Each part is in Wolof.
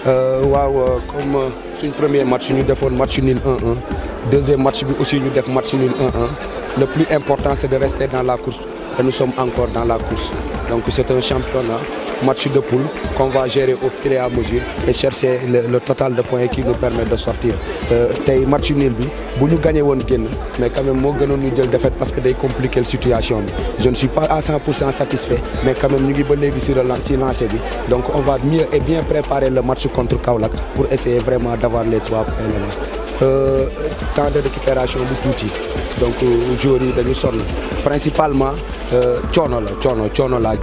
Comme suñ premier match ñu defoon match nul 1-1 deuxième match bi aussi ñu def match nul 1-1 le plus important c'est de rester dans la course et nous sommes encore dans la course donc c'est un championnat match de poule qu'on va gérer au fur et à mesure et chercher le total de points qui nous permet de sortir tey match nul bi bu ñu gagné woon génn mais quand même moo gënoon ñu jël défaite parce que day compliquer la situation bi je ne suis pas à 100% satisfait mais quand même ñu ngi ba léegi si lancé bi donc on va mieux et bien préparer le match contre Kaolack pour essayer vraiment d'avoir les 3 points là. Temps de récupération bu tuuti donc joueurs yi dañu sonn principalement coono laa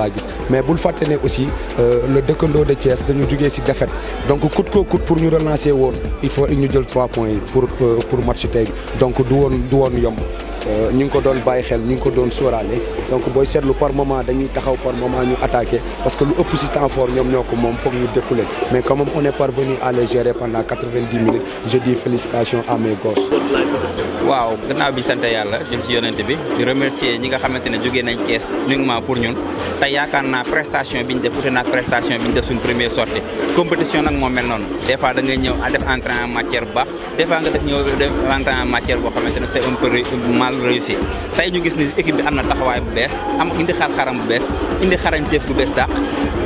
gis mais bul fàtte ne aussi le dëkkandoo de Thiès dañu jugee ci défaite donc coûte que coûte pour ñu relancer woon il faut ñu jël 3 points yi pour match tey donc du woon yomb ñu ngi ko doon bàyyi xel ñu ngi ko doon sóoraale donc booy seetlu par moment dañuy taxaw par moment ñu attaqué parce que lu ëpp ci temps fort ñoom ñoo ko moom foog ñu dékku leen mais quand même on est parvenu à les gérer pendant 90 minutes je dis félicitations à mes gosses. waaw gannaaw bi sant yàlla jëm ci yonent bi di remercier ñi nga xamante ne jógee nañ Thiès uniquement pour ñun te yaakaar naa prestation bi ñu def ute naag prestation bi ñu def suñ première sortie compétition nag moo mel noonu des fois da ngay ñëw a def entrée en matière bu baax des fois nga def entrée en matière boo xamante ne c'est un peu mal réussi tey ñu gis ni équipe bi am na taxawaay bu bees indi xar-xaram bu bees indi xarañteef bu bees dàq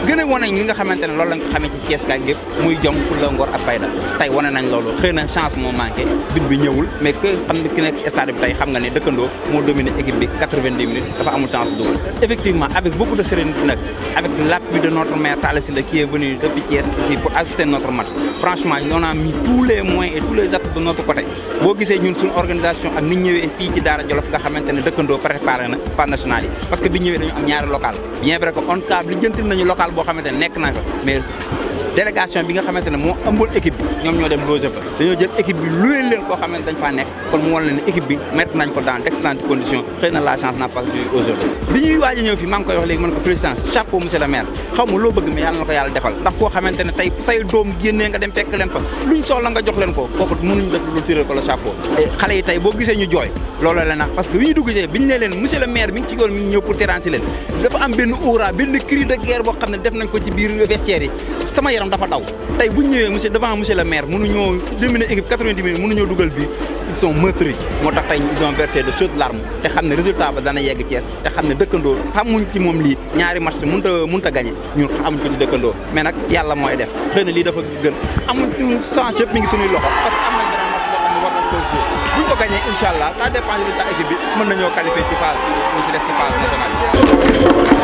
gën a wane ñi nga xamante ne loolu lañ ko xamee ci Thiès kaay gépp muy jom pour la ngor ak fayda tey wane nañ loolu xëy na chance moo manqué but bi ñëwul mais que xam ne ki nekk stade bi tey xam nga ne dëkkandoo moo dominé équipe bi 90 minutes dafa amul chance dugal effectivement avec beaucoup de sérénité nag avec l'appui de notre maire Talla Sylla qui est venu depuis Thiès ici pour assister notre match franchement on a mis tous les moyens et tous les actes de notre côté boo gisee ñun suñu organisation ak ni ñëwee fii ci Daara Jolof nga xamante ne dëkkandoo préparé na phase nationale yi parce que bi ñëwee dañu am ñaari local bien vrai que on cas li jëntil nañu local boo xamante ne nekk na fa mais délégation bi nga xamante ne moo ëmboon équipe bi ñoom ñoo dem loger fa dañoo jël équipe bi loué leen koo xamante dañ faa nekk kon mu wan leen ne équipe bi mettre nañ ko dans d'excellentes conditions xëy na la chance n'a pas joué aujourd'hui bi ñuy waaj a ñëw fii maa ngi koy wax léegi man ko président chapeau monsieur le maire xaw ma loo bëgg mais yàlla na ko yàlla defal ndax koo xamante ne tey say doom génnee nga dem fekk leen fa luñ soxla nga jox leen ko kooku mënuñu def lu tirer ko le chapeau xale yi tey boo gisee ñu jooy loolu la nag parce que bi ñu dugg see bi ñu ne leen monsieur le maire mi ngi ci yoon mi ngi ñëw pour séransi leen dafa am benn aura benn cri de guerre boo xam ne def nañ ko ci biir vestiaire yi sama yaram dafa daw tey bu ñu ñëwee devant monsieur le maire mënuñoo dominer équipe 90 minutes mënuñoo dugal bi ils sont meurtris moo tax tey ils ont versé de chaudes larmes te xam ne résultat ba dana yegg Thiès te xam ne dëkkandoo xamuñ ci moom lii ñaari match mënut a gagné ñun xamuñ ko ci dëkkandoo mais nag yàlla mooy def xëy na lii dafa gën amuñ chance yëpp mi ngi suñuy loxo parce que am nañ beneen match boo xam ne war nañ koo jouer buñ ko gagné incha allah ça dépend du résultat équipe bi mën nañoo qualifier ci phase ñu ci des ci phase nationale.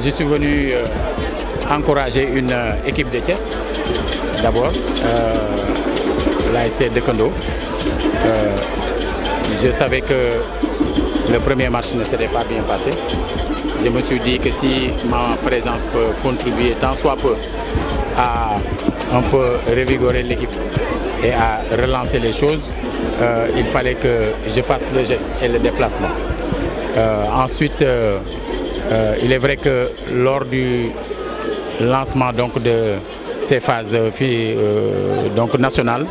Je suis venu encourager une équipe de Thiès, d'abord, l'ASC Dekendo. Je savais que le premier match ne s'était pas bien passé. Je me suis dit que si ma présence peut contribuer tant soit peu à un peu revigorer l'équipe et à relancer les choses, il fallait que je fasse le geste et le déplacement. Ensuite, il est vrai que lors du lancement donc de ces phases donc nationales,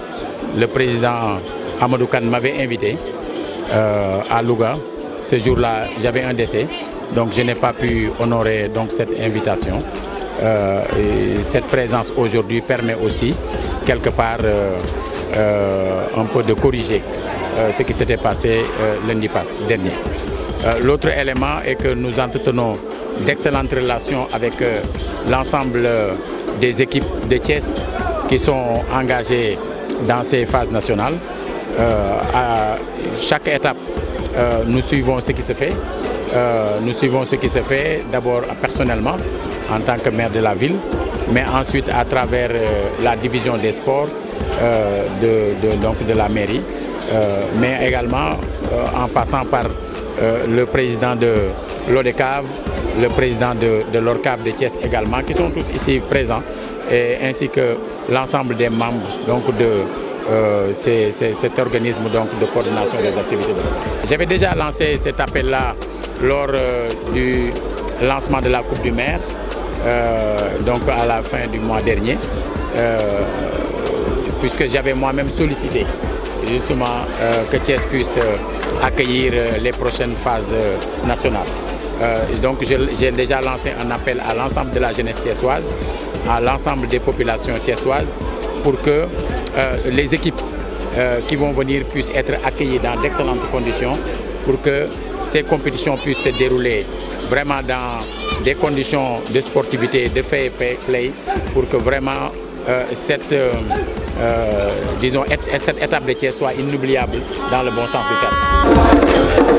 le président Amadou Kane m'avait invité à Louga. Ce jour-là, j'avais un décès, donc je n'ai pas pu honorer donc cette invitation. Et cette présence aujourd'hui permet aussi quelque part un peu de corriger ce qui s'était passé lundi dernier. L'autre élément est que nous entretenons d'excellentes relations avec l'ensemble des équipes de Thiès qui sont engagées dans ces phases nationales. à chaque étape, nous suivons ce qui se fait. Nous suivons ce qui se fait d'abord personnellement en tant que maire de la ville, mais ensuite à travers la division des sports de la mairie, mais également en passant par le président de l'ODECAV, le président de l'ORCAV de Thiès également, qui sont tous ici présents, et ainsi que l'ensemble des membres donc, de cet organisme donc, de coordination des activités de la. J'avais déjà lancé cet appel-là lors du lancement de la Coupe du Maire, donc à la fin du mois dernier, puisque j'avais moi-même sollicité justement que Thiès puisse accueillir les prochaines phases nationales. Donc j'ai déjà lancé un appel à l'ensemble de la jeunesse thiessoise, à l'ensemble des populations thiessoises, pour que les équipes qui vont venir puissent être accueillies dans d'excellentes conditions, pour que ces compétitions puissent se dérouler vraiment dans des conditions de sportivité, de fair play, pour que vraiment cette étape de Thiès soit inoubliable dans le bon sens du terme.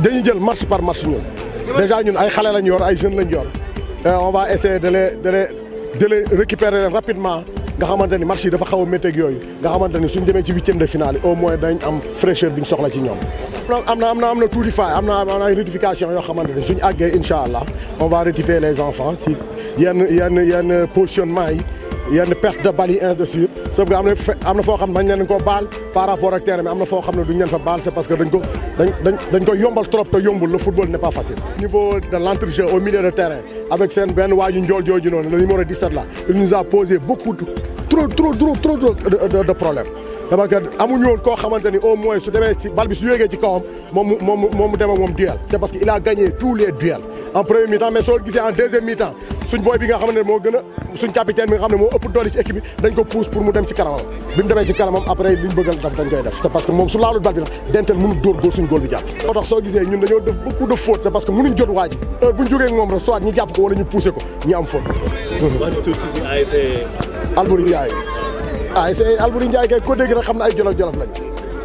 dañuy jël match par match ñun déjà ñun ay xale lañ yor ay jeunes lañ yor on va essayer de les récupérer rapidement nga xamante ni match yi dafa xaw a métti ak yooyu nga xamante ni suñ demee ci huitième de finale au moins dañ am fraîcheur bi ñu soxla ci ñoom. am na tuuti faay am na ay rectification yoo xamante ni suñ àggee incha allah on va rectifier les enfants si yenn positionnement yi yenn perte de balle yi ainsi de suite sauf que am na foo xam ne dañ leen ko baal par rapport ak terrain mais am na foo xam ne duñ leen fa baal c'est parce que dañ ko yombal trop te yombul le football n'est pas facile. Au niveau de l'entrejeu au milieu de terrain avec seen benn waaju njool jooju noonu le numéro 17 là il nous a posé beaucoup trop de problèmes. parce que amuñu woon koo xamante ni au moins su demee ci bal bi su yéegee ci kawam moom mu dem ak moom duel c'est parce que il a gagné tous les duels en premier mi-temps mais soo gisee en deuxième mi-temps suñ booy bi nga xamante ne moo gën a suñ capitaine bi nga xam ne moo ëpp doole ci équipe bi dañ ko pousse pour mu dem ci kanamam bi mu demee ci kanamam après liñ bëgg a def dañ koy def c'est parce que moom su laalul bal bi nag dentel mënul dóor góor suñ góol bi jàpp moo tax soo gisee ñun dañoo def beaucoup de fautes c'est parce que mënuñ jot waa ji heure buñ jógee ak moom rek soit ñi jàpp ko wala ñu pousser ko ñi am faute Alboury Ndiaye Alboury Ndiaye kay ko dégg rek xam ne ay jolof lañ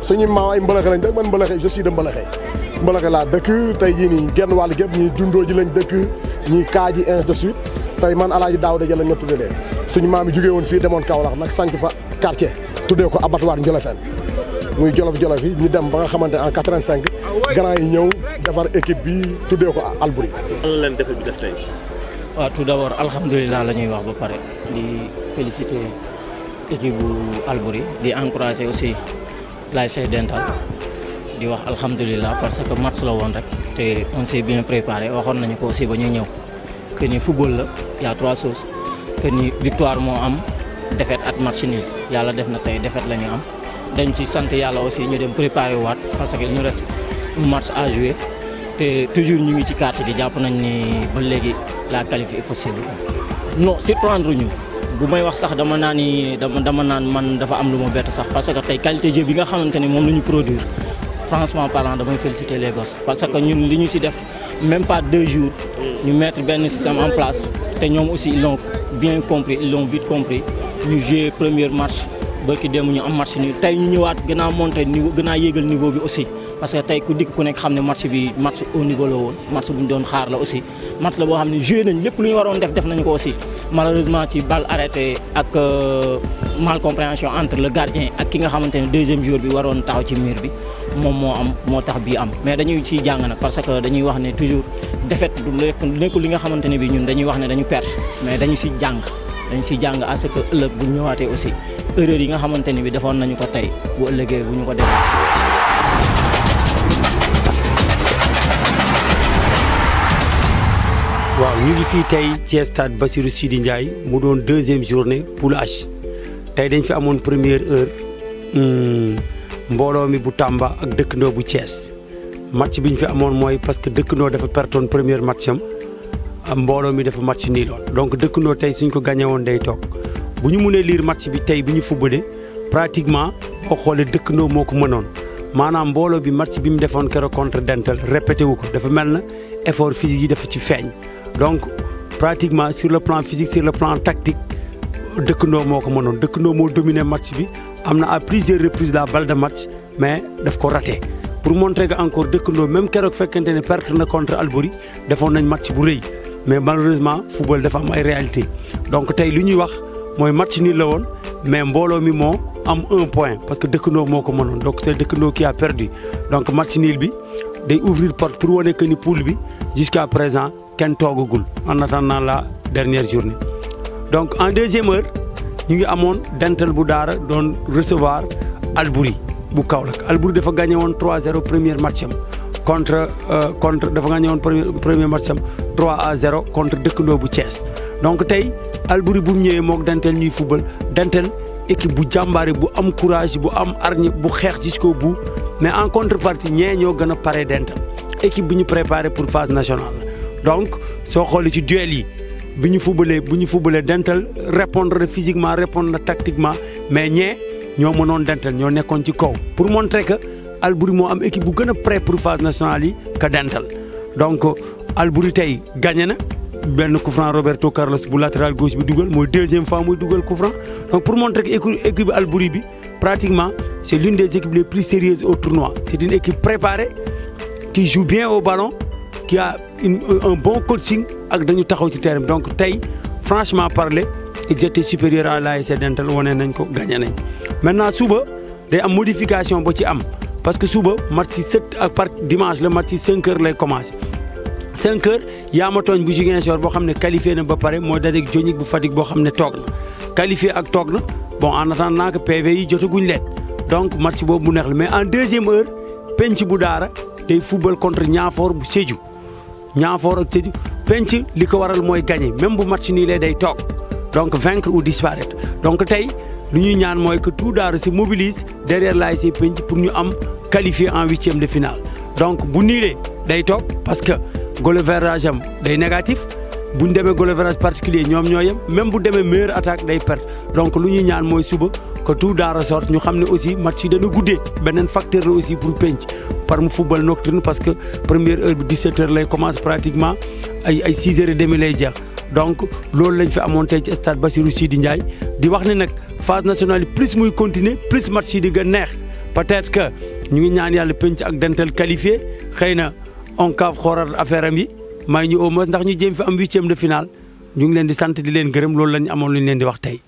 suñu maam ay mbalaxe lañ dëkk man mbalaxe je suis de mbalaxe laa dëkk tey jii nii genn wàll gépp ñii dundoo ji lañ dëkk ñii kaaji ainsi de suite tey man Alaaji Daawda Ja lañ ma tuddalee suñu maam yi jógee woon fii demoon Kaolack nag sanc fa quartier tuddee ko abattoir Njolofeen muy jolof yi ñu dem ba nga xamante en 85 grand yi ñëw defar équipe bi tuddee ko Alboury. lan leen defal bi def tey. waaw tout d'abord alhamdulilah la ñuy wax ba pare di féliciter équipe bu Alboury di encourager aussi l'ASC Dental di wax alhamdulilah parce que match la woon rek te on s'est bien préparé waxoon nañu ko aussi ba ñuy ñëw que ni football la y a trois choses que ni victoire moo am défaite ak match nul yàlla def na tey défaite la ñu am dañ ci sant yàlla aussi ñu dem préparer waat parce que il nous reste un match à jouer te toujours ñu ngi ci carte gi jàpp nañ ni ba léegi la qualifier est possible non surprendre ñu bu may wax sax dama naan man dafa am lu ma bett sax parce que tey qualité jeu bi nga xamante ni moom la ñu produire franchement parlant damay féliciter les gosses parce que ñun li ñu ci def même pas 2 jours ñu mettre benn système en place te ñoom aussi ils l'ont bien compris ils l'ont vite compris ñu jouer premier match ba ki dem ñu am match ni tey ñu ñëwaat gën a monter niveau gën a yéegal niveau bi aussi parce que tey ku dikk ku nekk xam ne match bi match au niveau la woon match bu ñu doon xaar la aussi match la boo xam ne joué nañ lépp lu ñu waroon def nañu ko aussi malheureusement ci balle arrêtée ak mal compréhension entre le gardien ak ki nga xamante ne deuxième joueur bi waroon taxaw ci mur bi moom moo tax bii am mais dañuy ciy jàng nag parce que dañuy wax ne toujours défaite du nekkul li nga xamante ne bi ñun dañuy wax ne dañu perte mais dañu ciy jàng à ce que ëllëg bu ñu ñëwaatee aussi erreur yi nga xamante ne bi defoon nañu ko tey bu ëllëgee bu ñu ko defee. waaw ñu ngi fii tey ci stade Bassirou Sidi Ndiaye mu doon deuxième journée poule H tey dañ fi amoon première heure mbooloo mi bu Tamba ak dëkkandoo bu Thiès match bi ñu fi amoon mooy parce que dëkkandoo dafa pertoon premier match am mbooloo mi dafa match nii loon donc dëkkandoo tey suñ ko gagné woon day toog bu ñu mënee lire match bi tey bi ñu footballé pratiquement boo xoolee dëkkandoo moo ko mënoon maanaam mbooloo bi match bi mu defoon keroog contre Dental répété wu ko dafa mel na effort physique yi dafa ci feeñ. donc pratiquement sur le plan physique sur le plan tactique dëkkandoo moo ko mënoon dëkkandoo moo dominé match bi am na à plusieurs reprises la balle de match mais daf ko raté pour montrer que encore dëkkandoo même keroog fekkente ne perte na contre Alboury defoon nañ match bu rëy mais malheureusement football dafa am ay réalité donc tey li ñuy wax mooy match nii la woon mais mbooloo mi moo am 1 point parce que dëkkandoo moo ko mënoon donc c'est dëkkandoo qui a perdu donc match nul bi day ouvrir porte pour wane que ni poule bi jusqu'à présent kenn toogagul en attendant la dernière journée. donc en deuxième heure ñu ngi amoon Dental bu Daara doon recevoir Alboury bu Kaolack Alboury dafa gagné woon 3-0 premier match am contre dafa gagné woon premier match am 3-0 contre dëkkandoo bu Thiès. donc tey Alboury bu mu ñëwee moog Dental ñuy football Dental équipe bu jàmbaare bu am courage bu am hargne bu xeex jusqu'au bout mais en contrepartie ñee ñoo gën a pare Dental équipe bi ñu préparé pour phase nationale donc soo xoolee ci duel yi bu ñu fubalee Dental répondre na physiquement répondre na tactiquement mais ñee ñoo mënoon Dental ñoo nekkoon ci kaw pour montrer que Alboury moo am équipe bu gën a prêt pour phase nationale yi que Dental donc Alboury tey gagné na benn coup franc Roberto Carlos bu latéral gauche bi dugal mooy deuxième fois muy dugal coup franc donc pour montrer que équipe Alboury bi pratiquement c'est l'une des équipes les plus sérieuses au tournoi c'est une équipe préparée qui joue bien au ballon qui a un bon coaching ak dañu taxaw ci terrain donc tey franchement parler ils étaient supérieurs à l'ASC Dental wane nañ ko gagné nañ maintenant suba day am modification ba ci am parce que suba match ci 7 ak par dimanche le match ci 5 heures lay commencé 5 heures Yaama Tooñ bu Ziguinchor boo xam ne qualifié na ba pare mooy dajeeg Jonick bu Fatick boo xam ne toog na qualifié ak toog na bon en attendant que PV yi jotaguñ leen donc match boobu mu neex la mais en deuxième heure penc bu daara day football contre Niafor bu Sédhiou Niafor ak Sédhiou penc li ko waral mooy gagné même bu match nii lee day toog donc vaincre ou disparaître donc tey lu ñuy ñaan mooy que tout daara se mobilise derrière l'ASC penc pour ñu am qualifié en 8e de finale donc bu niilee day toog parce que goal average am day négatif bu ñu demee goal average particulier ñoom ñoo yem même bu demee meilleure attaque day perte donc lu ñuy ñaan mooy suba que tout daara sort ñu xam ne aussi match yi dana guddee beneen facteur la aussi pour penc par mu football nocturne parce que première heure bi 17h lay commence pratiquement ay 6h30 lay jeex donc loolu lañ fi amoon tey ci stade Bassirou Sidi Ndiaye di wax ne nag phase nationale yi plus muy continuer plus match yi di gën neex peut-être que ñu ngi ñaan yàlla penc ak dental qualifié xëy na on cap xooral affaire am yi may ñu au moins ndax ñu jéem fi am 8e de finale ñu ngi leen di sant di leen gërëm loolu lañ amoon lu ñu leen di wax tey